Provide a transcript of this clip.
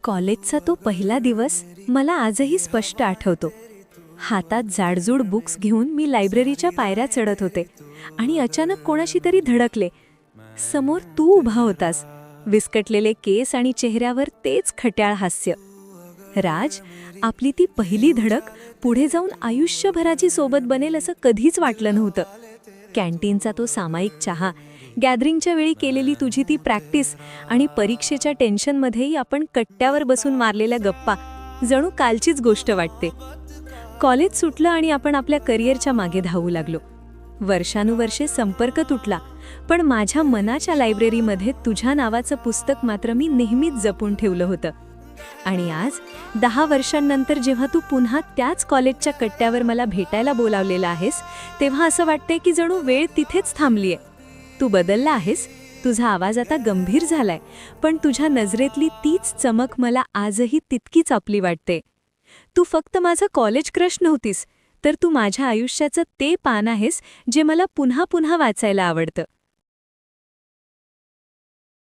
कॉलेजचा तो पहिला दिवस मला आजही स्पष्ट आठवतो. हातात जाडजूड बुक्स घेऊन मी लायब्ररीच्या पायऱ्या चढत होते आणि अचानक कोणाशी तरी धडकले. समोर तू उभा होतास, विस्कटलेले केस आणि चेहऱ्यावर तेच खट्याळ हास्य. राज, आपली ती पहिली धडक पुढे जाऊन आयुष्यभराची सोबत बनेल असं कधीच वाटलं नव्हतं. कॅन्टीनचा तो सामायिक चहा, गॅदरिंगच्या वेळी केलेली तुझी ती प्रॅक्टिस आणि परीक्षेच्या टेन्शनमध्येही आपण कट्ट्यावर बसून मारलेल्या गप्पा जणू कालचीच गोष्ट वाटते. कॉलेज सुटलं आणि आपण आपल्या करिअरच्या मागे धावू लागलो. वर्षानुवर्षे संपर्क तुटला, पण माझ्या मनाच्या लायब्ररीमध्ये तुझ्या नावाचं पुस्तक मात्र मी नेहमीच जपून ठेवलं होतं. आणि आज 10 वर्षांनंतर जेव्हा तू पुन्हा त्याच कॉलेजच्या कट्ट्यावर मला भेटायला बोलावलेलं आहेस, तेव्हा असं वाटतंय की जणू वेळ तिथेच थांबलीये. तू बदलला आहेस, तुझा आवाज आता गंभीर झालाय, पण तुझ्या नजरेतली तीच चमक मला आजही तितकीच आपली वाटते. तू फक्त माझं कॉलेज क्रश नव्हतीस, तर तू माझ्या आयुष्याचं ते पान आहेस जे मला पुन्हा पुन्हा वाचायला आवडतं.